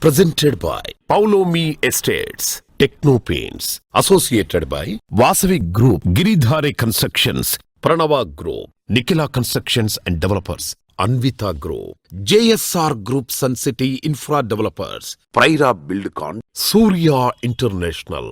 Presented by Paulomi Estates, Techno Paints, associated by Vasavi Group, Giridhare Constructions, Pranava Group, Nikhila Constructions and Developers, Anvita Group, JSR Group, Sun City Infra Developers, Praira Buildcon, Surya International.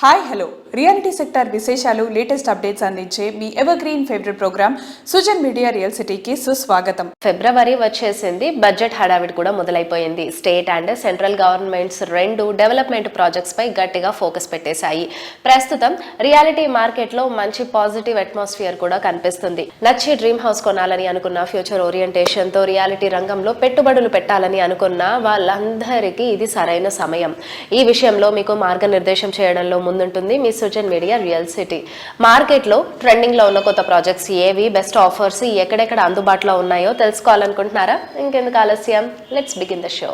Hi hello reality sector విశేషాలు latest updates అందించే మీ ఎవర్ గ్రీన్ favourite program Sujan media real సిటీకి సుస్వాగతం. ఫిబ్రవరి వచ్చేసింది, budget హడావిడి కూడా మొదలైపోయింది. స్టేట్ అండ్ సెంట్రల్ గవర్నమెంట్స్ రెండు డెవలప్మెంట్ ప్రాజెక్ట్స్ పై గట్టిగా ఫోకస్ పెట్టేశాయి. ప్రస్తుతం రియాలిటీ మార్కెట్ లో మంచి పాజిటివ్ అట్మాస్ఫియర్ కూడా కనిపిస్తుంది. నచ్చి డ్రీమ్ హౌస్ కొనాలని అనుకున్న, ఫ్యూచర్ ఓరియంటేషన్ తో రియాలిటీ రంగంలో పెట్టుబడులు పెట్టాలని అనుకున్న వాళ్ళందరికీ ఇది సరైన సమయం. ఈ విషయంలో మీకు మార్గనిర్దేశం చేయడంలో ముందుంటుంది మీ Sujan media real city. Market లో ట్రెండింగ్ లో ఉన్న కొత్త ప్రాజెక్ట్స్ ఏవి, బెస్ట్ ఆఫర్స్ ఎక్కడెక్కడ అందుబాటులో ఉన్నాయో తెలుసుకోవాలనుకుంటున్నారా? ఇంకెందుకు ఆలస్యం, let's begin the show.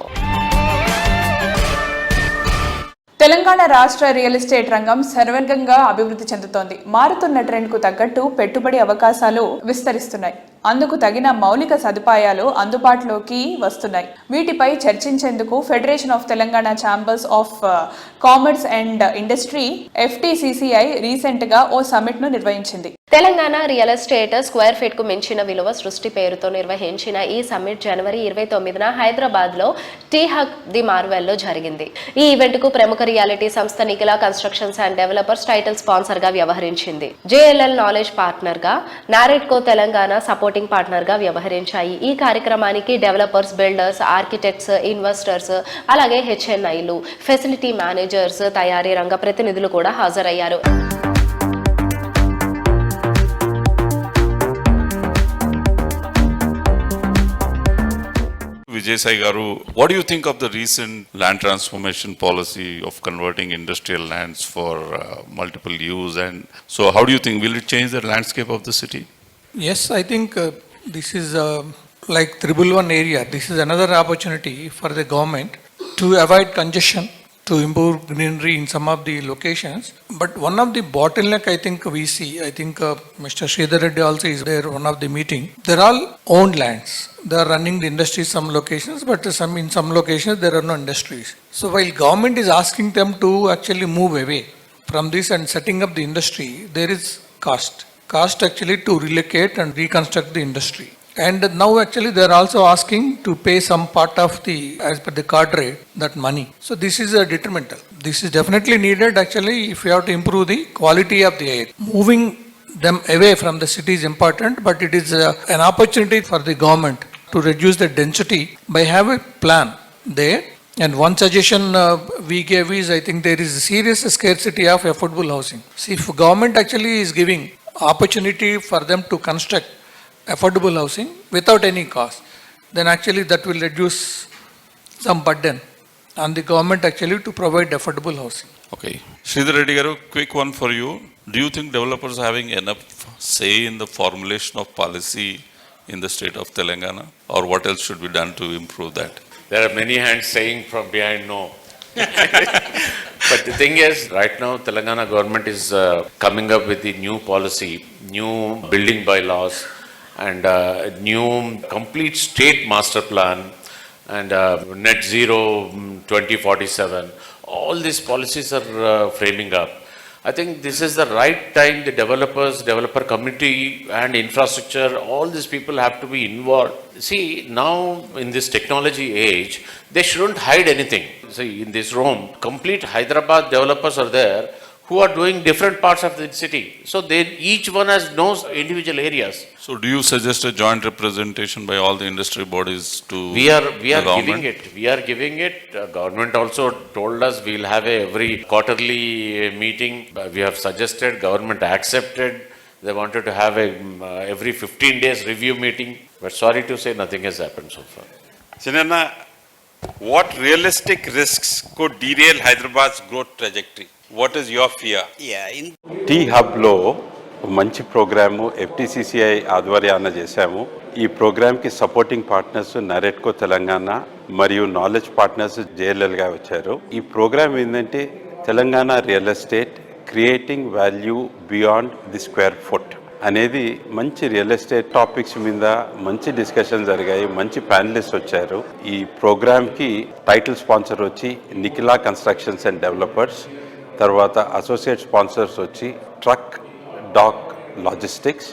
Telangana రాష్ట్ర రియల్ ఎస్టేట్ రంగం సర్వగంగా అభివృద్ధి చెందుతోంది. మారుతున్న ట్రెండ్ కు తగ్గట్టు పెట్టుబడి అవకాశాలు విస్తరిస్తున్నాయి. అందుకు తగిన మౌలిక సదుపాయాలు అందుబాటులోకి వస్తున్నాయి. వీటిపై చర్చించేందుకు federation of Telangana chambers of commerce and industry FTCCI recent గా ఓ సమ్మిట్ ను నిర్వహించింది. Telangana real estate square feet కు మించిన విలువ సృష్టి పేరుతో నిర్వహించిన ఈ సమ్మిట్ జనవరి 29న హైదరాబాద్ లో టీ హక్ ది మార్వెల్ లో జరిగింది. ఈ ఈవెంట్ కు ప్రముఖ రియాలిటీ సంస్థ Nikhila constructions and developers title sponsor గా వ్యవహరించింది. JLL నాలెడ్జ్ పార్ట్నర్ గా, నారెడ్కో తెలంగాణ సపోర్టింగ్ పార్ట్నర్ గా వ్యవహరించాయి. ఈ కార్యక్రమానికి డెవలపర్స్, బిల్డర్స్, ఆర్కిటెక్ట్స్, ఇన్వెస్టర్స్, అలాగే HNIలు, ఫెసిలిటీ మేనేజర్స్, తయారీ రంగ ప్రతినిధులు కూడా హాజరయ్యారు. Vijay Sai Garu, what do you think of the recent land transformation policy of converting industrial lands for multiple use? And so how do you think, will it change the landscape of the city? Yes, I think this is like Tribal One area. This is another opportunity for the government to avoid congestion, to improve greenery in some of the locations. But one of the bottleneck I think we see, I think Mr. Sridhar Reddy also is there, one of the meeting. They're all owned lands. They are running the industries some locations, but in some locations there are no industries. So while government is asking them to actually move away from this and setting up the industry, there is cost actually to relocate and reconstruct the industry. And now actually they are also asking to pay some part of the, as per the card rate, that money. So this is a detrimental. This is definitely needed actually if you have to improve the quality of the air. Moving them away from the city is important, but it is an opportunity for the government to reduce the density by have a plan there. And one suggestion we gave is, I think there is a serious scarcity of affordable housing. See, if government actually is giving opportunity for them to construct affordable housing without any cost, then actually that will reduce some burden on the government actually to provide affordable housing. Okay. Sridhar Reddy Garu, quick one for you. Do you think developers are having enough say in the formulation of policy in the state of Telangana? Or what else should be done to improve that? There are many hands saying from behind no. But the thing is, right now Telangana government is coming up with the new policy, new building bylaws, and new complete state master plan, and net zero 2047. All these policies are framing up. I think this is the right time. The developers, developer community and infrastructure, all these people have to be involved. See, now in this technology age, they shouldn't hide anything. See, in this room, complete Hyderabad developers are there who are doing different parts of the city. So they, each one has knows individual areas. So do you suggest a joint representation by all the industry bodies to We are government? giving it. Government also told us we'll have every quarterly meeting. We have suggested, government accepted. They wanted to have every 15 days review meeting. But sorry to say, nothing has happened so far. Chinna, what realistic risks could derail Hyderabad's growth trajectory? What is your fear? టీ హబ్లో మంచి program FTCCI ఆధ్వర్యాన చేశాము. ఈ ప్రోగ్రామ్కి supporting partners NAREDCO Telangana మరియు knowledge partners JLLగా వచ్చారు. ఈ programme ఏంటంటే Telangana real estate creating value beyond the square foot. అనేది మంచి రియల్ ఎస్టేట్ టాపిక్స్ మీద మంచి డిస్కషన్ జరిగాయి, మంచి ప్యానలిస్ట్ వచ్చారు. ఈ ప్రోగ్రామ్కి టైటిల్ స్పాన్సర్ వచ్చి నిఖిలా కన్స్ట్రక్షన్స్ అండ్ డెవలపర్స్, తర్వాత అసోసియేట్ స్పాన్సర్స్ వచ్చి ట్రక్ డాక్ లాజిస్టిక్స్.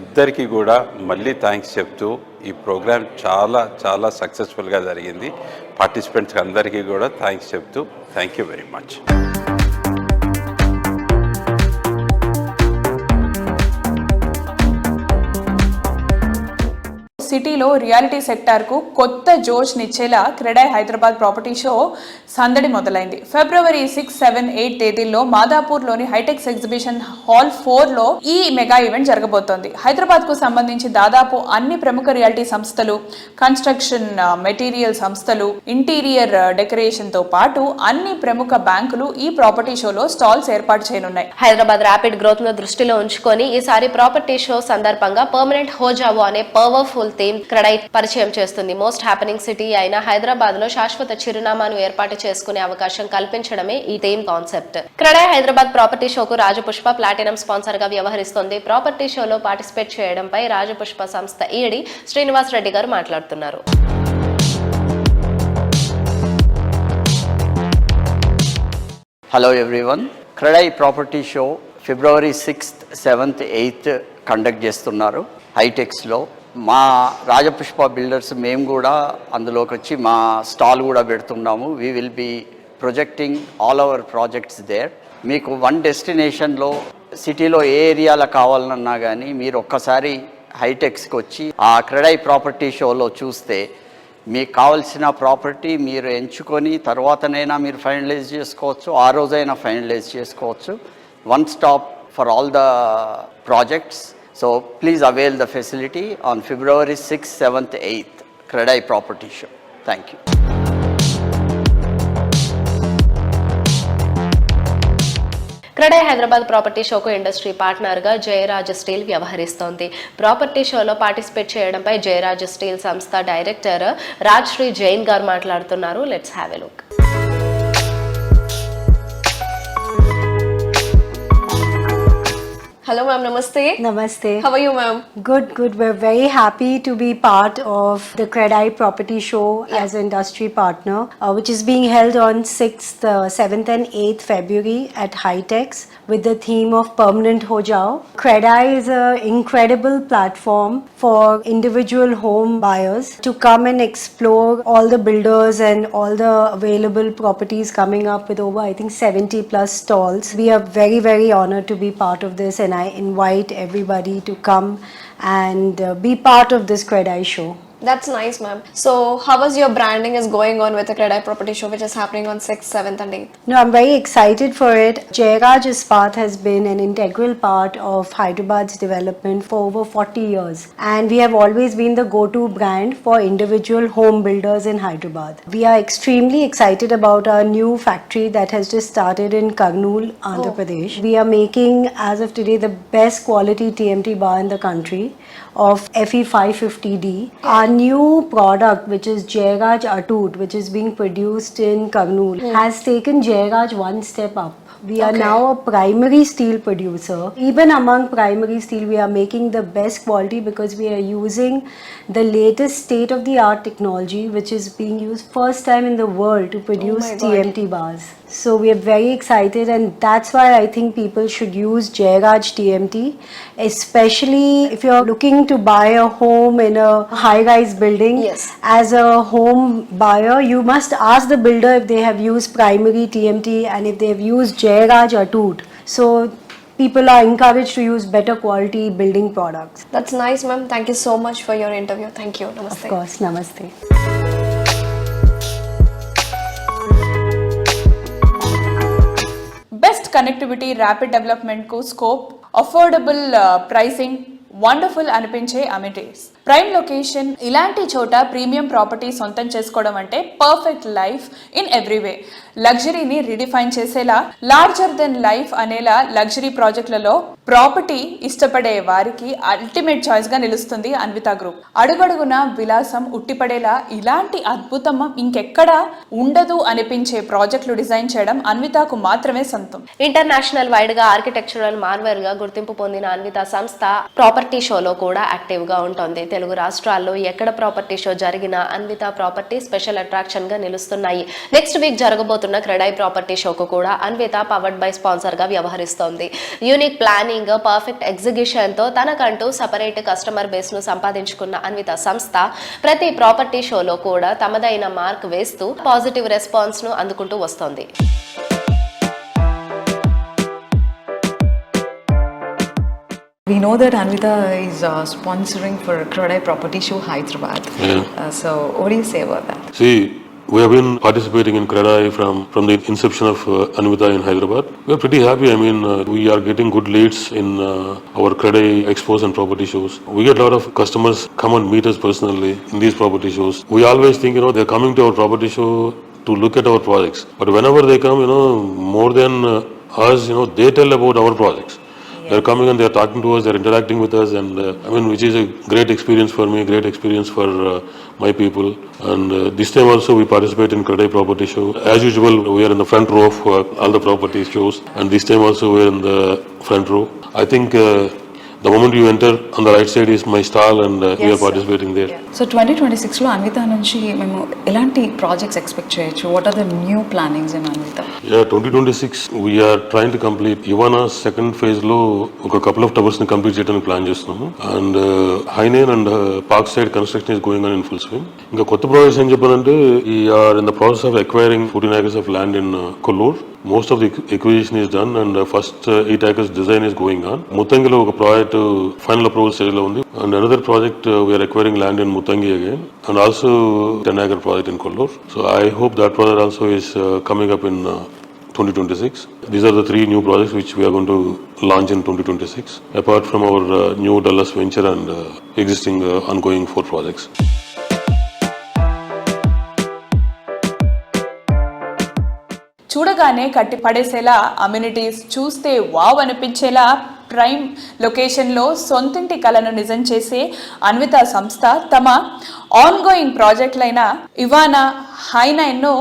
ఇద్దరికి కూడా మళ్ళీ థ్యాంక్స్ చెప్తూ ఈ ప్రోగ్రామ్ చాలా చాలా సక్సెస్ఫుల్గా జరిగింది. పార్టిసిపెంట్స్ అందరికీ కూడా థ్యాంక్స్ చెప్తూ థ్యాంక్ యూ వెరీ మచ్. సిటీలో రియాలిటీ సెక్టార్కు కొత్త జోష్నిచ్చేలా క్రెడై హైదరాబాద్ ప్రాపర్టీ షో సందడి మొదలైంది. ఫిబ్రవరి 6, 7, 8 తేదీల్లో మాదాపూర్లోని హైటెక్స్ ఎగ్జిబిషన్ హాల్ 4లో ఈ మెగా ఈవెంట్ జరగబోతోంది. హైదరాబాద్కు సంబంధించి దాదాపు అన్ని ప్రముఖ రియాలిటీ సంస్థలు, కన్స్ట్రక్షన్ మెటీరియల్ సంస్థలు, ఇంటీరియర్ డెకరేషన్తో పాటు అన్ని ప్రముఖ బ్యాంకులు ఈ ప్రాపర్టీ షోలో స్టాల్స్ ఏర్పాటు చేయనున్నాయి. హైదరాబాద్ ర్యాపిడ్ గ్రోత్ ను దృష్టిలో ఉంచుకొని ఈసారి ప్రాపర్టీ షో సందర్భంగా పర్మనెంట్ హోజావో అనే పవర్ఫుల్ థీమ్ క్రెడై పరిచయం చేస్తుంది. మోస్ట్ హ్యాపెనింగ్ సిటీ అయిన హైదరాబాద్ లో శాశ్వత చిరునామాను ఏర్పాటు చేసుకునే అవకాశం కల్పించడమే ఈ theme concept. CREDAI Hyderabad property షోకు రాజపుష్ప ప్లాటినం స్పాన్సర్ గా వ్యవహరిస్తోంది. ప్రాపర్టీ షోలో పార్టిసిపేట్ చేయడంపై రాజపుష్ప సంస్థ ఈడీ శ్రీనివాస్ రెడ్డి గారు మాట్లాడుతున్నారు. Hello everyone. CREDAI property show ఫిబ్రవరి 6th, 7th, 8th కండక్ట్ చేస్తున్నారు హైటెక్స్లో. మా రాజపుష్ప బిల్డర్స్ మేము కూడా అందులోకి వచ్చి మా స్టాల్ కూడా పెడుతున్నాము. We will be projecting all our projects there. మీకు వన్ డెస్టినేషన్లో సిటీలో ఏ ఏరియాలో కావాలన్నా కానీ మీరు ఒక్కసారి హైటెక్స్కి వచ్చి ఆ క్రెడై ప్రాపర్టీ షోలో చూస్తే మీకు కావాల్సిన ప్రాపర్టీ మీరు ఎంచుకొని తర్వాతనైనా మీరు ఫైనలైజ్ చేసుకోవచ్చు, ఆ రోజైనా ఫైనలైజ్ చేసుకోవచ్చు. One stop for all the projects. So please avail the facility on February 6th, 7th, 8th, Credai Property Show. Thank you. CREDAI Hyderabad property షోకు ఇండస్ట్రీ పార్ట్నర్ గా జయరాజ్ స్టీల్ వ్యవహరిస్తోంది. ప్రాపర్టీ షోలో పార్టిసిపేట్ చేయడంపై జయరాజ్ స్టీల్ సంస్థ డైరెక్టర్ రాజ్శ్రీ జైన్ గారు మాట్లాడుతున్నారు. Let's have a look. Hello ma'am, namaste. Namaste. How are you ma'am? Good. We're very happy to be part of the Credai Property Show as an industry partner, which is being held on 6th, 7th and 8th February at Hightex with the theme of Permanent Ho Jao. Credai is an incredible platform for individual home buyers to come and explore all the builders and all the available properties coming up with over, I think, 70 plus stalls. We are very, very honored to be part of this, and I invite everybody to come and be part of this Credai show. That's nice ma'am. So how was your branding is going on with the Credai Property Show which is happening on 6th, 7th and 8th? No, I'm very excited for it. Jayraj Ispat has been an integral part of Hyderabad's development for over 40 years. And we have always been the go-to brand for individual home builders in Hyderabad. We are extremely excited about our new factory that has just started in Kurnool, Andhra Pradesh. We are making, as of today, the best quality TMT bar in the country of FE 550D. Our new product, which is Jayraj Atut, which is being produced in Kurnool, has taken Jayraj one step up. We are now a primary steel producer. Even among primary steel, we are making the best quality because we are using the latest state-of-the-art technology, which is being used first time in the world to produce TMT bars. So we are very excited, and that's why I think people should use Jayraj TMT, especially if you're looking to buy a home in a high-rise building. Yes. As a home buyer, you must ask the builder if they have used primary TMT and if they have used Jayraj Atut. So people are encouraged to use better quality building products. That's nice ma'am. Thank you so much for your interview. Thank you. Namaste. Of course, namaste. Best connectivity, rapid డెవలప్మెంట్కు scope, affordable pricing, wonderful అనిపించే amenities. Prime location ఇలాంటి చోట premium property సొంతం చేసుకోవడం అంటే perfect life in every way. లగ్జరీని redefine చేసేలా, larger than life అనేలా లగ్జరీ ప్రాజెక్టులలో ప్రాపర్టీ ఇష్టపడే వారికి అల్టిమేట్ చాయిస్ గా నిలుస్తుంది అన్వితా గ్రూప్. అడుగడుగున విలాసం ఉట్టిపడేలా ఇలాంటి అద్భుతం ఇంకెక్కడా ఉండదు అనిపించే ప్రాజెక్టులు డిజైన్ చేయడం అన్వితాకు మాత్రమే సొంతం. ఇంటర్నేషనల్ వైడ్ గా ఆర్కిటెక్చరల్ మార్వెల్ గా గుర్తింపు పొందిన అన్వితా సంస్థ ప్రాపర్టీ షోలో కూడా యాక్టివ్ గా ఉంటుంది. తెలుగు రాష్ట్రాల్లో ఎక్కడ ప్రాపర్టీ షో జరిగినా అన్వితా ప్రాపర్టీ స్పెషల్ అట్రాక్షన్ గా నిలుస్తున్నాయి. నెక్స్ట్ వీక్ జరగబోతున్న క్రెడై ప్రాపర్టీ షోకు కూడా అన్విత పవర్డ్ బై స్పాన్సర్ గా వ్యవహరిస్తోంది. యూనిక్ ప్లానింగ్, పర్ఫెక్ట్ ఎగ్జిక్యూషన్ తో తనకంటూ సపరేట్ కస్టమర్ బేస్ ను సంపాదించుకున్న అన్విత సంస్థ ప్రతి ప్రాపర్టీ షోలో కూడా తమదైన మార్క్ వేస్తూ పాజిటివ్ రెస్పాన్స్ ను అందుకుంటూ వస్తోంది. We know that Anvita is sponsoring for Kradai Property Show Hyderabad. So what do you say about that? See, we have been participating in Kradai from the inception of Anvita in Hyderabad. We are pretty happy. I mean, we are getting good leads in our Kradai expos and property shows. We get a lot of customers come and meet us personally in these property shows. We always think, they're coming to our property show to look at our projects. But whenever they come, more than us, they tell about our projects. They're coming and they're talking to us, they're interacting with us, and which is a great experience for me, great experience for my people. And this time also we participate in Kradai Property Show. As usual, we are in the front row of all the property shows, and this time also we are in the front row. I think the moment you enter, on the right side is my stall, and we are participating there. So 2026 లో Anvita నుంచి మేము ఎలాంటి projects expect చేయొచ్చు? What are the new plannings in Anvita? Yeah, 2026 we are trying to complete Ivana second phase లో ఒక couple of towers ని complete చేయడానికి plan చేస్తున్నాము. And Hainan and Park side construction is going on in full swing. ఇంకా కొత్త projects ఏం చెప్పాలంటే we are in the process of acquiring 14 acres of land in Kollur. Most of the acquisition is done and first 8 acres design is going on. Muttangi lo oka project final approval stage lo undi, and another project we are acquiring land in Muttangi again, and also 10 acre project in Kollur. So I hope that project also is coming up in 2026. These are the 3 new projects which we are going to launch in 2026 apart from our new Dallas venture and existing ongoing 4 projects. చూడగానే కట్టి పడేసేలా amenities, చూస్తే wow అనిపించేలా prime లొకేషన్లో సొంతింటి కలను నిజం చేసే అన్వితా సంస్థ తమ ఆన్గోయింగ్ ప్రాజెక్టులైన ఇవానా, హైనైన్ను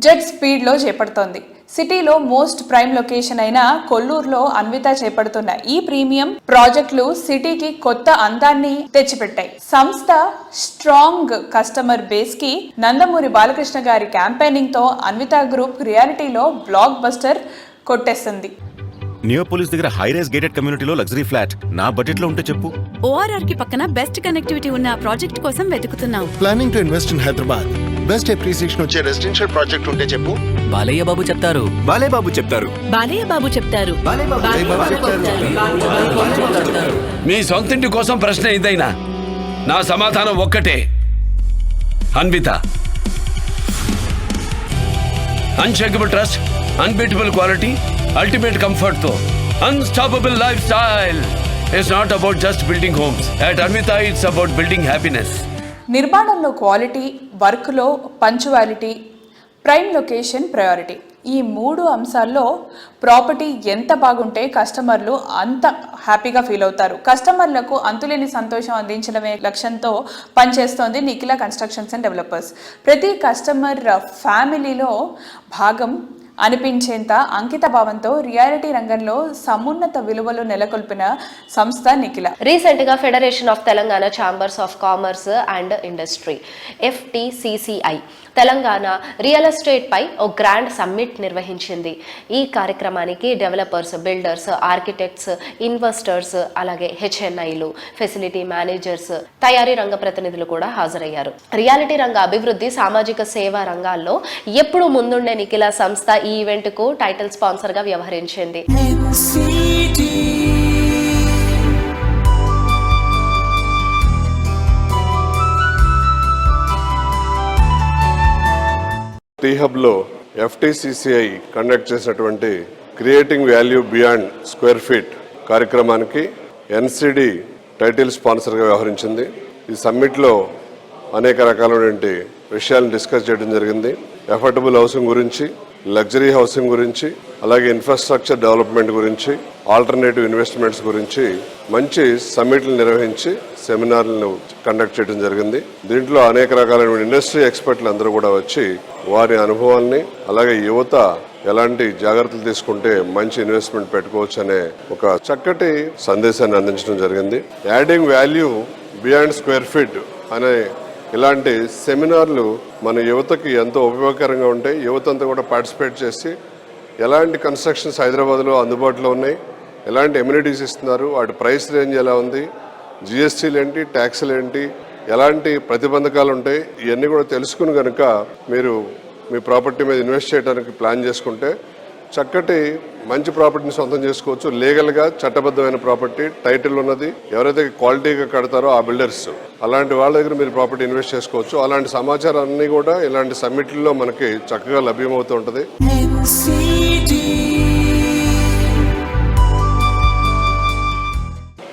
జెట్ స్పీడ్లో చేపడుతోంది. సిటీలో మోస్ట్ ప్రైమ్ లొకేషన్ అయిన కొల్లూరులో అన్విత చేపడుతున్న ఈ ప్రీమియం ప్రాజెక్టులు సిటీకి కొత్త అందాన్ని తెచ్చిపెట్టాయి. సంస్థ స్ట్రాంగ్ కస్టమర్ బేస్ కి నందమూరి బాలకృష్ణ గారి క్యాంపెయినింగ్ తో అన్విత గ్రూప్ రియాలిటీలో బ్లాక్ బస్టర్ కొట్టేస్తుంది. నియోపోలిస్ దగ్గర హై రైజ్ గేటెడ్ కమ్యూనిటీలో లగ్జరీ ఫ్లాట్ నా బడ్జెట్ లో ఉంటే చెప్పు. ఓఆర్ఆర్ కి పక్కన బెస్ట్ కనెక్టివిటీ ఉన్న ప్రాజెక్ట్ కోసం వెతుకుతున్నాం. Planning to invest in Hyderabad. Best appreciation వచ్చే రెసిడెన్షియల్ ప్రాజెక్ట్ ఉంటే చెప్పు. బాలయ్య బాబు చెప్తారు. బాలయ్య బాబు చెప్తారు. బాలయ్య బాబు చెప్తారు. మీ సొంతింటి కోసం ప్రశ్న ఏదైనా నా సమాధానం ఒక్కటే, Anvitha. Unshakable trust, unbeatable quality, ultimate comfort తో unstoppable lifestyle. It's not about just building homes. At Anvita it's about building happiness. నిర్మాణంలో క్వాలిటీ, వర్క్లో పంచువాలిటీ, ప్రైమ్ లొకేషన్ ప్రయారిటీ, ఈ 3 అంశాల్లో ప్రాపర్టీ ఎంత బాగుంటే కస్టమర్లు అంత హ్యాపీగా ఫీల్ అవుతారు. కస్టమర్లకు అంతులేని సంతోషం అందించడమే లక్ష్యంతో పనిచేస్తోంది నిఖిల కన్స్ట్రక్షన్స్ అండ్ డెవలపర్స్. ప్రతి కస్టమర్ ఫ్యామిలీలో భాగం అనిపించేంత అంకిత భావంతో రియాలిటీ రంగంలో సమున్నత విలువలు నెలకొల్పిన సంస్థ నిఖిల. రీసెంట్ గా federation of Telangana chambers of commerce and industry FTCCI Telangana real estate పై ఒక గ్రాండ్ సమ్మిట్ నిర్వహించింది. ఈ కార్యక్రమానికి డెవలపర్స్, బిల్డర్స్, ఆర్కిటెక్ట్స్, ఇన్వెస్టర్స్, అలాగే HNIలు, ఫెసిలిటీ మేనేజర్స్, తయారీ రంగ ప్రతినిధులు కూడా హాజరయ్యారు. రియాలిటీ రంగ అభివృద్ధి, సామాజిక సేవా రంగాల్లో ఎప్పుడు ముందుండే నిఖిల సంస్థ ఈ ఈవెంట్ కు టైటిల్ స్పాన్సర్ గా వ్యవహరించింది. టీహబ్లో FTCCI కండక్ట్ చేసినటువంటి creating value beyond square feet కార్యక్రమానికి NCD టైటిల్ స్పాన్సర్గా వ్యవహరించింది. ఈ సమ్మిట్లో అనేక రకాలైనటువంటి విషయాలను డిస్కస్ చేయడం జరిగింది. అఫోర్డబుల్ హౌసింగ్ గురించి, లగ్జరీ హౌసింగ్ గురించి, అలాగే ఇన్ఫ్రాస్ట్రక్చర్ డెవలప్మెంట్ గురించి, ఆల్టర్నేటివ్ ఇన్వెస్ట్మెంట్స్ గురించి మంచి సమ్మిట్లు నిర్వహించి సెమినార్లను కండక్ట్ చేయడం జరిగింది. దీంట్లో అనేక రకాలైన ఇండస్ట్రీ ఎక్స్పర్ట్లు అందరూ కూడా వచ్చి వారి అనుభవాల్ని, అలాగే యువత ఎలాంటి జాగ్రత్తలు తీసుకుంటే మంచి ఇన్వెస్ట్మెంట్ పెట్టుకోవచ్చు అనే ఒక చక్కటి సందేశాన్ని అందించడం జరిగింది. Adding value beyond square feet అనే ఇలాంటి సెమినార్లు మన యువతకి ఎంతో ఉపయోగకరంగా ఉంటాయి. యువత అంతా కూడా పార్టిసిపేట్ చేసి ఎలాంటి కన్స్ట్రక్షన్స్ హైదరాబాద్లో అందుబాటులో ఉన్నాయి, ఎలాంటి ఎమ్యూనిటీస్ ఇస్తున్నారు, వాటి ప్రైస్ రేంజ్ ఎలా ఉంది, జిఎస్టీలు ఏంటి, ట్యాక్స్లు ఏంటి, ఎలాంటి ప్రతిబంధకాలు ఉంటాయి, ఇవన్నీ కూడా తెలుసుకుని కనుక మీరు మీ ప్రాపర్టీ మీద ఇన్వెస్ట్ చేయడానికి ప్లాన్ చేసుకుంటే చక్కటి మంచి ప్రాపర్టీని సొంతం చేసుకోవచ్చు. లీగల్గా చట్టబద్ధమైన ప్రాపర్టీ, టైటిల్ ఉన్నది, ఎవరైతే క్వాలిటీగా కడతారో ఆ బిల్డర్స్, అలాంటి వాళ్ళ దగ్గర మీరు ప్రాపర్టీ ఇన్వెస్ట్ చేసుకోవచ్చు. అలాంటి సమాచారాన్ని కూడా ఇలాంటి సమ్మిట్లలో మనకి చక్కగా లభ్యమవుతూ ఉంటుంది.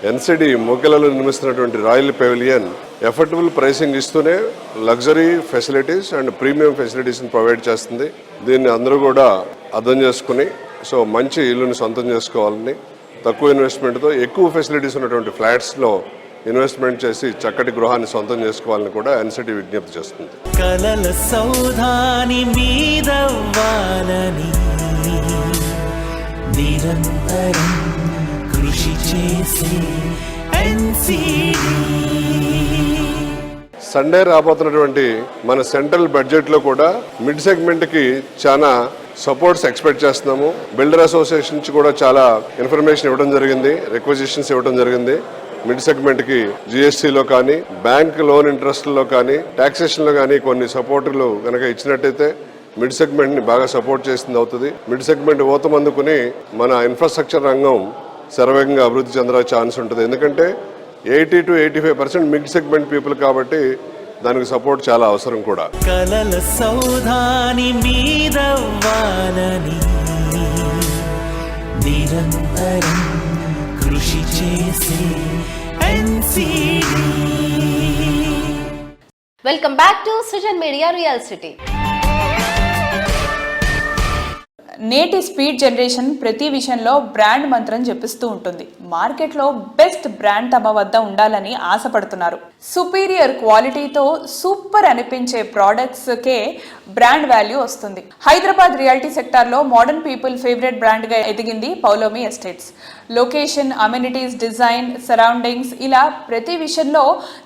ఎన్సిడి మోకెలలో నిర్మిస్తున్నటువంటి రాయల్ పెవిలియన్ ఎఫర్డబుల్ ప్రైసింగ్ ఇస్తూనే లగ్జరీ ఫెసిలిటీస్ అండ్ ప్రీమియం ఫెసిలిటీస్ని ప్రొవైడ్ చేస్తుంది. దీన్ని అందరూ కూడా అర్థం చేసుకుని మంచి ఇల్లుని సొంతం చేసుకోవాలని, తక్కువ ఇన్వెస్ట్మెంట్తో ఎక్కువ ఫెసిలిటీస్ ఉన్నటువంటి ఫ్లాట్స్లో ఇన్వెస్ట్మెంట్ చేసి చక్కటి గృహాన్ని సొంతం చేసుకోవాలని కూడా ఎన్సిటీ విజ్ఞప్తి చేస్తుంది. కలల సౌధాని మీదవ్వాలని నిరంతరం కృషి చేసి సండే రాబోతున్నటువంటి మన సెంట్రల్ బడ్జెట్లో కూడా మిడ్ సెగ్మెంట్కి చాలా సపోర్ట్స్ ఎక్స్పెక్ట్ చేస్తున్నాము. బిల్డర్ అసోసియేషన్ నుంచి కూడా చాలా ఇన్ఫర్మేషన్ ఇవ్వడం జరిగింది, రిక్వజిషన్స్ ఇవ్వడం జరిగింది. మిడ్ సెగ్మెంట్కి జిఎస్టీలో కానీ, బ్యాంక్ లోన్ ఇంట్రెస్ట్లో కానీ, ట్యాక్సేషన్లో కానీ కొన్ని సపోర్టులు కనుక ఇచ్చినట్టయితే మిడ్ సెగ్మెంట్ని బాగా సపోర్ట్ చేసింది అవుతుంది. మిడ్ సెగ్మెంట్ ఊతమందుకుని మన ఇన్ఫ్రాస్ట్రక్చర్ రంగం శరవేగంగా అభివృద్ధి చెందడానికి ఛాన్స్ ఉంటుంది. ఎందుకంటే 80 to 85% మిడ్ సెగ్మెంట్ పీపుల్ కాబట్టి దానికి సపోర్ట్ చాలా అవసరం కూడా. కలల సౌధాని మీదవ్వాలని నిరంతరం కృషి చేసి welcome back to Srujan media real city. నేటి స్పీడ్ జనరేషన్ ప్రతి విషయంలో బ్రాండ్ మంత్రం జపిస్తూ ఉంటుంది. మార్కెట్లో బెస్ట్ బ్రాండ్ తమ వద్ద ఉండాలని ఆశపడుతున్నారు. సుపీరియర్ క్వాలిటీతో సూపర్ అనిపించే ప్రోడక్ట్స్కే బ్రాండ్ వాల్యూ వస్తుంది. హైదరాబాద్ రియాలిటీ సెక్టార్లో మోడర్న్ పీపుల్ ఫేవరెట్ బ్రాండ్గా ఎదిగింది Paulomi estates. Location, amenities, design, surroundings ఇలా ప్రతి విషయంలో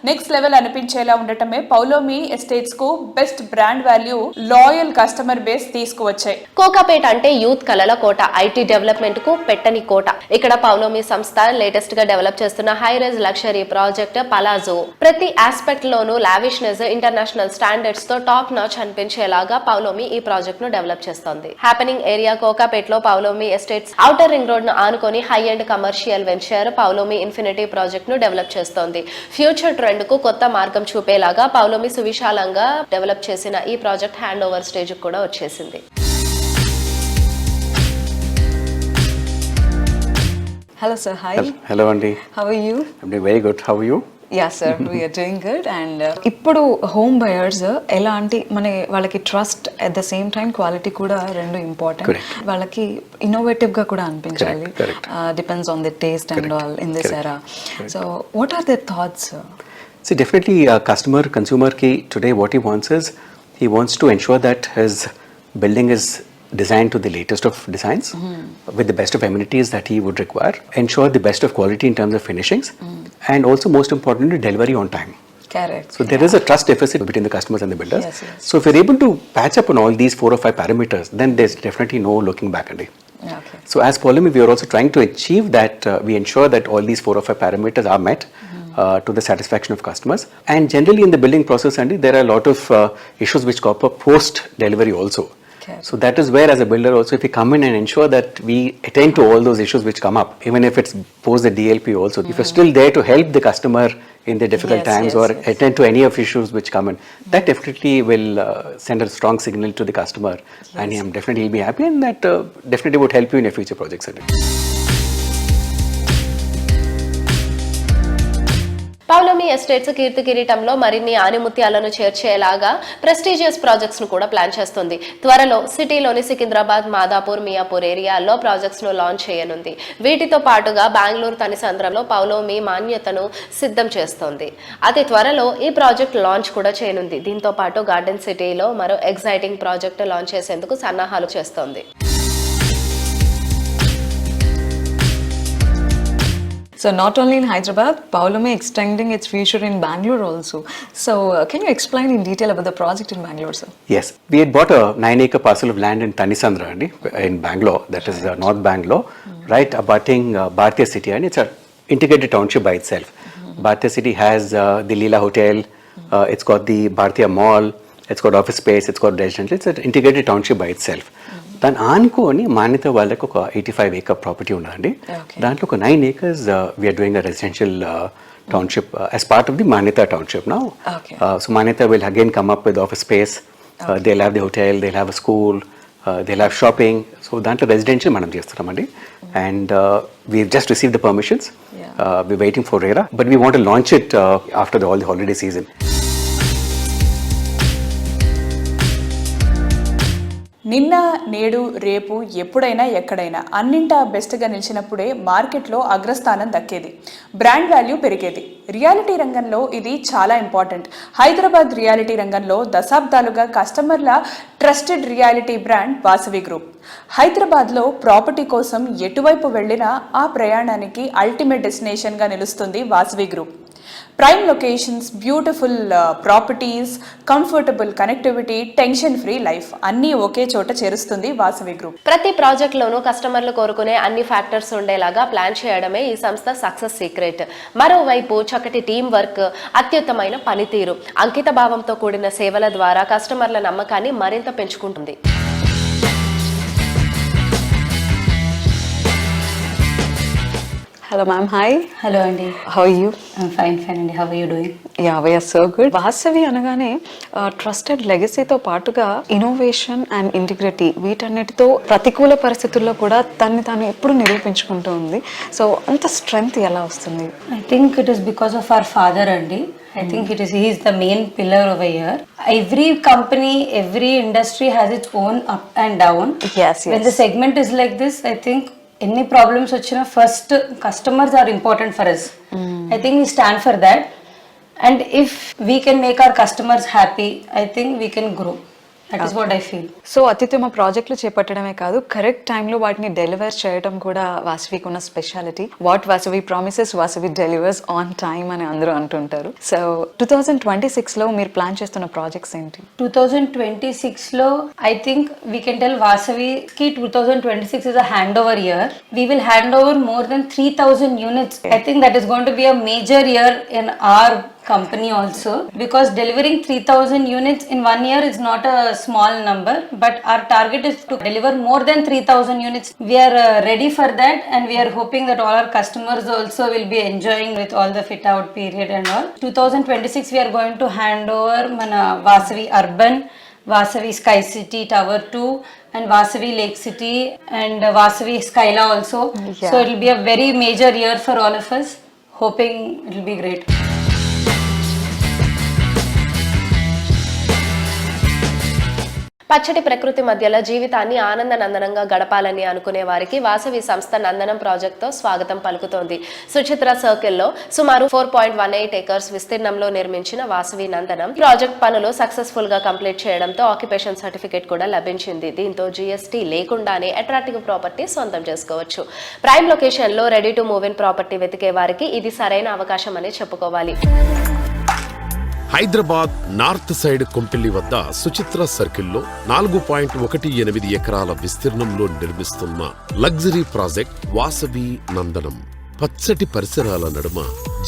నెక్స్ట్ లెవెల్ అనిపించేలా ఉండటమే పౌలోమి ఎస్టేట్స్ కు best brand value, loyal customer base తీసుకువచ్చాయి. కోకాపేట అంటే యూత్ కళల కోట, ఐటీ డెవలప్మెంట్ కు పెట్టని కోట. ఇక్కడ పౌలోమి సంస్థ లేటెస్ట్ గా డెవలప్ చేస్తున్న high rise luxury project Palazzo ప్రతి ఆస్పెక్ట్ లోనూ లావిష్నెస్, ఇంటర్నేషనల్ స్టాండర్డ్స్ తో టాప్ నాచ్ అనిపించేలాగా పౌలోమి ఈ ప్రాజెక్ట్ ను డెవలప్ చేస్తోంది. హ్యాపెనింగ్ ఏరియా కోకాపేటలో Paulomi estates outer ring road ను ఆనుకొని high and commercial venture Paulomi infinity project ను డెవలప్ చేస్తోంది. ఫ్యూచర్ ట్రెండ్ కు కొత్త మార్గం చూపేలాగా పౌలోమి సువిశాలంగా డెవలప్ చేసిన ఈ ప్రాజెక్ట్ హ్యాండ్ ఓవర్ స్టేజ్ కూడా వచ్చేసింది. Hello sir, hi. Hello Andy. How are you? I'm doing very good. How are you? Yeah sir, we are doing good. And ఇప్పుడు హోమ్ బయర్స్ ఎలాంటి వాళ్ళకి trust at the same time quality కూడా రెండు important. వాళ్ళకి innovative గా కూడా అనిపించాలి. Depends on the taste and all in this era. So what are their thoughts? See, definitely consumer ki today what he wants is he wants to ensure that his building is designed to the latest of designs with the best of amenities that he would require, ensure the best of quality in terms of finishings, and also most importantly delivery on time. Correct. So there is a trust deficit between the customers and the builders. Yes, yes. So if you're able to patch up on all these 4 or 5 parameters, then there's definitely no looking back, Andy. Okay. So as Polomi, we are also trying to achieve that we ensure that all these 4 or 5 parameters are met to the satisfaction of customers. And generally in the building process, Andy, there are a lot of issues which crop up post delivery also. Okay. So that is where as a builder also, if we come in and ensure that we attend to all those issues which come up, even if it's post the DLP also, if you're still there to help the customer in the difficult times or attend to any of issues which come in, that definitely will send a strong signal to the customer, and he definitely will be happy, and that definitely would help you in your future projects. Paulomi Paulomi estates కీర్తి కిరీటంలో మరిన్ని ఆనిముత్యాలను చేర్చేలాగా prestigious projects ను కూడా plan చేస్తుంది. త్వరలో సిటీలోని సికింద్రాబాద్, మాదాపూర్, మియాపూర్ ఏరియాల్లో ప్రాజెక్ట్స్ ను లాంచ్ చేయనుంది. వీటితో పాటుగా బెంగళూరు తనిసంద్రంలో పౌలోమి మాన్యతను సిద్ధం చేస్తోంది. అతి త్వరలో ఈ ప్రాజెక్ట్ లాంచ్ కూడా చేయనుంది. దీంతో పాటు గార్డెన్ సిటీలో మరో ఎగ్జైటింగ్ ప్రాజెక్ట్ లాంచ్ చేసేందుకు సన్నాహాలు చేస్తోంది. So not only in Hyderabad, Pavlomi extending its future in Bangalore also. So can you explain in detail about the project in Bangalore, sir? Yes, we had bought a 9-acre parcel of land in Tanisandra in Bangalore, that is North Bangalore, right abutting Bhartiya City, and it's an integrated township by itself. Bhartiya City has the Leela Hotel, it's got the Bhartiya Mall, it's got office space, it's got residential, it's an integrated township by itself. దాన్ని ఆనుకొని మాన్యత వాళ్ళకి ఒక 85-acre property ఉందండి. దాంట్లో ఒక 9 acres we're doing a residential township as part of the Manyata township now. So Manyata will again come up with office space, they have the hotel, they have a school, they have shopping. So దాంట్లో residential మనం చేస్తున్నామండి. And we just receive the permissions, we waiting for RERA, but we want to launch it after all the holiday season. నిన్న, నేడు, రేపు, ఎప్పుడైనా, ఎక్కడైనా అన్నింటా బెస్ట్గా నిలిచినప్పుడే మార్కెట్లో అగ్రస్థానం దక్కేది, బ్రాండ్ వాల్యూ పెరిగేది. రియాలిటీ రంగంలో ఇది చాలా ఇంపార్టెంట్. హైదరాబాద్ రియాలిటీ రంగంలో దశాబ్దాలుగా కస్టమర్ల trusted reality brand Vasavi group. హైదరాబాద్లో ప్రాపర్టీ కోసం ఎటువైపు వెళ్ళినా ఆ ప్రయాణానికి అల్టిమేట్ డెస్టినేషన్గా నిలుస్తుంది Vasavi group. Prime locations, beautiful properties, comfortable connectivity, tension free life అన్నీ ఒకే చోట చేరుస్తుంది వాసవి గ్రూప్. ప్రతి ప్రాజెక్ట్ లోనూ కస్టమర్లు కోరుకునే అన్ని ఫ్యాక్టర్స్ ఉండేలాగా ప్లాన్ చేయడమే ఈ సంస్థ సక్సెస్ సీక్రెట్. మరోవైపు చక్కటి టీం వర్క్, అత్యుత్తమైన పనితీరు, అంకిత భావంతో కూడిన సేవల ద్వారా కస్టమర్ల నమ్మకాన్ని మరింత పెంచుకుంటుంది. Hello ma'am, hi. Hello Andy. How are you? I'm fine Andy. How are you doing? Yeah, we are so good. Vasavi అనగానే ట్రస్టెడ్ లెగసీతో పాటుగా ఇన్నోవేషన్ అండ్ ఇంటిగ్రిటీ వీటన్నిటితో ప్రతికూల పరిస్థితుల్లో కూడా తన్ని తాను ఎప్పుడు నిరూపించుకుంటూ ఉంది. సో అంత స్ట్రెంగ్త్ ఎలా వస్తుంది? I think it is because of our father Andy. I think he is the main pillar over here. Every company, every industry has its own up and down. Yes. When the segment is like this, I think any problems వచ్చినా first customers are important for us. I think we stand for that, and if we can make our customers happy, I think we can grow. That is what I feel. So అత్యుత్తమ ప్రాజెక్టులు చేపట్టడమే కాదు, correct టైంలో వాటిని deliver చేయడం కూడా వాసవికి ఉన్న speciality. What Vasavi promises Vasavi delivers on time అని అందరూ అంటుంటారు. సో 2026లో మీరు ప్లాన్ చేస్తున్న ప్రాజెక్ట్స్ ఏంటి? 2026లో I think we can tell Vasavi's 2026 is a handover year. We will hand over more than 3,000 units. I think that is going to be a major year in our company also, because delivering 3,000 units in 1 year is not a small number, but our target is to deliver more than 3,000 units. We are ready for that, and we are hoping that all our customers also will be enjoying with all the fit out period and all. 2026 we are going to hand over mana Vasavi Urban, Vasavi Sky City Tower 2 and Vasavi Lake City and Vasavi Skyla also. So it will be a very major year for all of us, hoping it will be great. పచ్చటి ప్రకృతి మధ్యలో జీవితాన్ని ఆనందనందనంగా గడపాలని అనుకునే వారికి వాసవి సంస్థ నందనం ప్రాజెక్టుతో స్వాగతం పలుకుతోంది. సుచిత్ర సర్కిల్లో సుమారు 4.18 acres విస్తీర్ణంలో నిర్మించిన వాసవి నందనం ప్రాజెక్ట్ పనులు సక్సెస్ఫుల్ గా కంప్లీట్ చేయడంతో ఆక్యుపేషన్ సర్టిఫికేట్ కూడా లభించింది. దీంతో GST లేకుండానే అట్రాక్టివ్ ప్రాపర్టీ సొంతం చేసుకోవచ్చు. ప్రైమ్ లొకేషన్ లో ready to move in property వెతికే వారికి ఇది సరైన అవకాశం అనే చెప్పుకోవాలి. హైదరాబాద్ నార్త్ సైడ్ కొంపిల్లి వద్ద సుచిత్ర సర్కిల్లో 4.18 ఎకరాల విస్తీర్ణంలో నిర్మిస్తున్న లగ్జరీ ప్రాజెక్ట్ వాసవి నందనం. పచ్చటి పరిసరాల నడుమ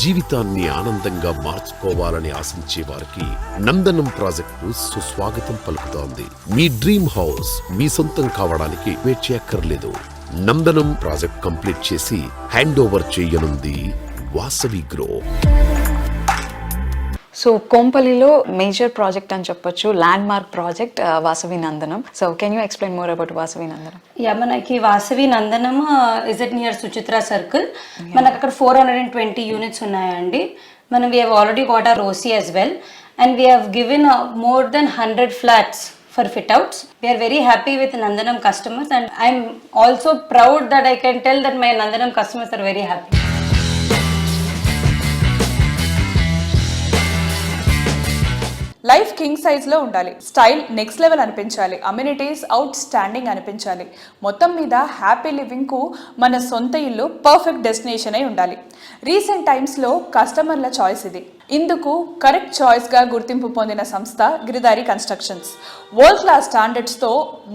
జీవితాన్ని ఆనందంగా మార్చుకోవాలని ఆశించే వారికి నందనం ప్రాజెక్టు సుస్వాగతం పలుకుతోంది. మీ డ్రీమ్ హౌస్ మీ సొంతం కావడానికి వెయిట్ చేయక్కర్లేదు. నందనం ప్రాజెక్ట్ కంప్లీట్ చేసి హ్యాండ్ ఓవర్ చేయనుంది వాసవి గ్రూప్. సో కోంపల్లిలో మేజర్ ప్రాజెక్ట్ అని చెప్పొచ్చు, landmark project Vasavi Nandanam. So can you explain more about Vasavi Nandanam? మనకి Vasavi Nandanam is it near Suchitra circle. మనకు అక్కడ 420 యూనిట్స్ ఉన్నాయండి. We have already got our OC as well, and we have given more than 100 flats for fit outs. We are very happy with Nandanam customers, and I'm also proud that I can tell that my Nandanam customers are very happy. Life king సైజ్లో ఉండాలి, style next level అనిపించాలి, amenities out standing అనిపించాలి. మొత్తం మీద happy లివింగ్కు మన సొంత ఇల్లు perfect destination అయి ఉండాలి. రీసెంట్ టైమ్స్లో కస్టమర్ల చాయిస్ ఇది. ఇందుకు కరెక్ట్ చాయిస్గా గుర్తింపు పొందిన సంస్థ గిరిదారి కన్స్ట్రక్షన్స్. వరల్డ్ క్లాస్ స్టాండర్డ్స్తో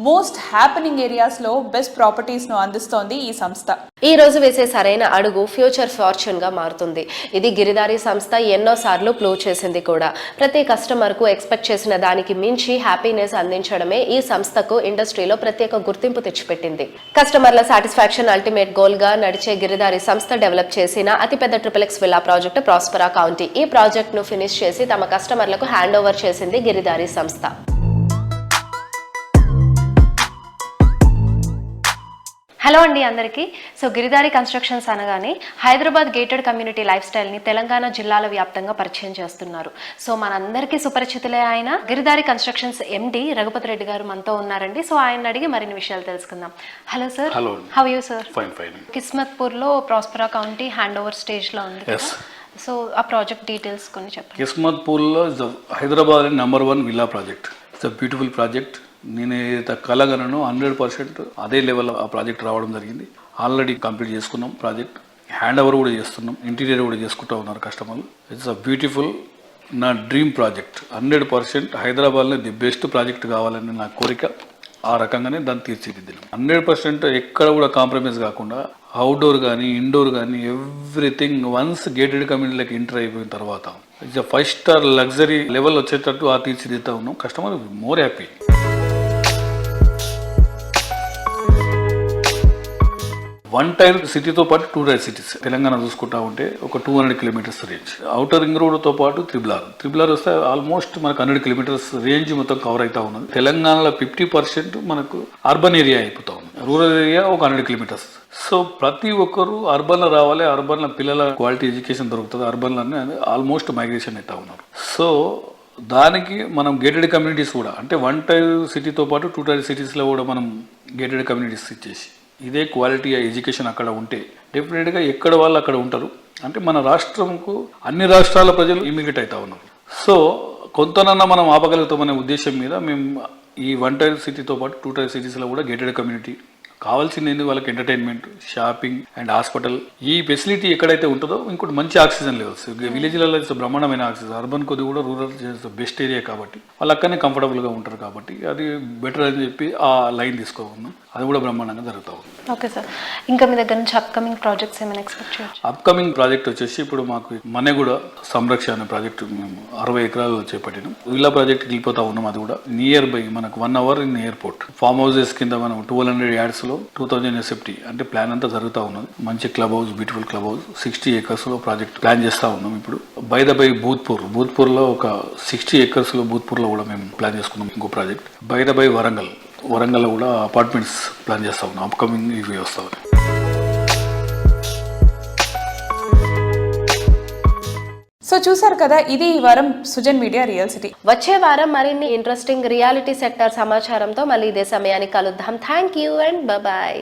మోస్ట్ హ్యాపెనింగ్ ఏరియాస్లో బెస్ట్ ప్రాపర్టీస్ను అందిస్తోంది ఈ సంస్థ. ఈ రోజు వేసే సరైన అడుగు ఫ్యూచర్ ఫార్చ్యూన్గా మారుతుంది. ఇది గిరిదారి సంస్థ ఎన్నోసార్లు ప్రూవ్ చేసింది కూడా. ప్రతి కస్టమర్కు ఎక్స్పెక్ట్ చేసిన దానికి మించి హ్యాపీనెస్ అందించడమే ఈ సంస్థకు ఇండస్ట్రీలో ప్రత్యేక గుర్తింపు తెచ్చిపెట్టింది. కస్టమర్ల సాటిస్ఫాక్షన్ అల్టిమేట్ గోల్గా నడిచే గిరిదారి సంస్థ డెవలప్ చేసిన అతిపెద్ద ట్రిపుల్-ఎక్స్ విల్లా ప్రాజెక్టు ప్రాస్పరా కౌంటీ. ఈ ప్రాజెక్ట్ను ఫినిష్ చేసి తమ కస్టమర్లకు హ్యాండ్ ఓవర్ చేసింది గిరిదారి సంస్థ. హలో అండి అందరికీ. సో గిరిదారి కన్స్ట్రక్షన్స్ అనగానే హైదరాబాద్ గేటెడ్ కమ్యూనిటీ లైఫ్ స్టైల్ని తెలంగాణ జిల్లాల వ్యాప్తంగా పరిచయం చేస్తున్నారు. సో మనందరికీ సుపరిచితులే ఆయన గిరిదారి కన్స్ట్రక్షన్స్ ఎండి రఘుపతి రెడ్డి గారు మనతో ఉన్నారండి. సో ఆయన అడిగి మరిన్ని విషయాలు తెలుసుకుందాం. Hello sir. Hello. How you sir? Fine fine. కిస్మత్పూర్లో ప్రాస్పరా కౌంటీ హ్యాండ్ ఓవర్ స్టేజ్లో ఉంది. సో ఆ ప్రాజెక్ట్ డీటెయిల్స్ కొన్ని చెప్పండి. కిస్మత్పూర్లో Hyderabad #1 villa project. It's a beautiful project. నేను ఏదైతే కలగనను 100% అదే లెవెల్ ఆ ప్రాజెక్ట్ రావడం జరిగింది. ఆల్రెడీ కంప్లీట్ చేసుకున్నాం ప్రాజెక్ట్. హ్యాండ్ ఓవర్ కూడా చేస్తున్నాం. ఇంటీరియర్ కూడా చేసుకుంటూ ఉన్నారు కస్టమర్లు. ఇట్స్ అ బ్యూటిఫుల్, నా డ్రీమ్ ప్రాజెక్ట్. 100% హైదరాబాద్లో ది బెస్ట్ ప్రాజెక్ట్ కావాలని నా కోరిక. ఆ రకంగానే దాన్ని తీర్చిదిద్దాం. 100% ఎక్కడ కూడా కాంప్రమైజ్ కాకుండా అవుట్డోర్ కానీ ఇండోర్ కానీ ఎవ్రీథింగ్ వన్స్ గేటెడ్ కమ్యూనిటీలకు ఎంటర్ అయిపోయిన తర్వాత ఇట్స్ 5 స్టార్ లగ్జరీ లెవెల్ వచ్చేటట్టు ఆ తీర్చిదిద్దుతా ఉన్నాం. Customer more happy. 1 టైర్ సిటీతో పాటు 2 టైర్ సిటీస్ తెలంగాణ చూసుకుంటా ఉంటే ఒక 200 కిలోమీటర్స్ రేంజ్. అవుటర్ రింగ్ రోడ్తో పాటు త్రిబుల్ ఆర్ వస్తే ఆల్మోస్ట్ మనకు 100 కిలోమీటర్స్ రేంజ్ మొత్తం కవర్ అవుతా ఉన్నది. తెలంగాణలో 50% మనకు అర్బన్ ఏరియా అయిపోతా ఉంది. రూరల్ ఏరియా ఒక 100 కిలోమీటర్స్. సో ప్రతి ఒక్కరు అర్బన్లో రావాలి. అర్బన్లో పిల్లల క్వాలిటీ ఎడ్యుకేషన్ దొరుకుతుంది. అర్బన్లోనే ఆల్మోస్ట్ మైగ్రేషన్ అవుతా ఉన్నారు. సో దానికి మనం గేటెడ్ కమ్యూనిటీస్ కూడా అంటే 1 టైర్ సిటీతో పాటు 2 టైర్ సిటీస్లో కూడా మనం గేటెడ్ కమ్యూనిటీస్ ఇచ్చేసి ఇదే క్వాలిటీ ఎడ్యుకేషన్ అక్కడ ఉంటే డెఫినెట్గా ఎక్కడ వాళ్ళు అక్కడ ఉంటారు. అంటే మన రాష్ట్రంకు అన్ని రాష్ట్రాల ప్రజలు ఇమిగ్రేట్ అవుతా ఉన్నారు. సో కొంతనన్నా మనం ఆపగలుగుతామనే ఉద్దేశం మీద మేము ఈ 1 టైర్ సిటీతో పాటు 2 టైర్ సిటీస్లో కూడా గేటెడ్ కమ్యూనిటీ కావాల్సింది వాళ్ళకి ఎంటర్టైన్మెంట్, షాపింగ్ అండ్ హాస్పిటల్ ఈ ఫెసిలిటీ ఎక్కడైతే ఉంటుందో ఇంకోటి మంచి ఆక్సిజన్ లెవెల్స్. విలేజ్లలో బ్రహ్మాండమైన ఆక్సిజన్. అర్బన్ కొద్ది కూడా రూరల్ బెస్ట్ ఏరియా కాబట్టి వాళ్ళు అక్కడనే కంఫర్టబుల్గా ఉంటారు కాబట్టి అది బెటర్ అని చెప్పి ఆ లైన్ తీసుకోకున్నాం. అది కూడా బ్రహ్మాండంగా జరుగుతూ ఉంది. Okay sir. ఇంకా మీ దగ్గర నుంచి అప్కమింగ్ ప్రాజెక్ట్స్ ఏమైనా ఎక్స్పెక్ట్ చేయొచ్చు? అప్కమింగ్ ప్రాజెక్ట్ వచ్చేసి ఇప్పుడు మాకు మన్నెగూడ సంరక్షణ అనే ప్రాజెక్టు మేము 60 ఎకరాలు చేపట్టినాం. విల్లా ప్రాజెక్ట్ వెళ్ళిపోతా ఉన్నాం. అది కూడా నియర్ బై మనకు 1 hour in airport. Farm houses కింద మనం 1200 యార్డ్స్ లో 2000 SFT అంటే ప్లాన్ అంతా జరుగుతూ ఉన్నది. మంచి club house, beautiful club house 60 acres లో ప్రాజెక్ట్ ప్లాన్ చేస్తూ ఉన్నాం. ఇప్పుడు బై భూత్పూర్లో ఒక 60 acres లో భూత్పూర్లో కూడా మేము ప్లాన్ చేసుకున్నాం ఇంకో ప్రాజెక్ట్. బై వరంగల్లో కూడా అపార్ట్మెంట్స్ ప్లాన్ చేస్తా ఉన్నాం. అప్కమింగ్ ఇవి వస్తా ఉన్నాయి. సో చూసారు కదా, ఇది ఈ వారం సుజన్ మీడియా రియల్ సిటీ. వచ్చే వారం మరిన్ని ఇంట్రెస్టింగ్ రియాలిటీ సెక్టర్ సమాచారంతో మళ్ళీ ఇదే సమయానికి కలుద్దాం. Thank you and bye.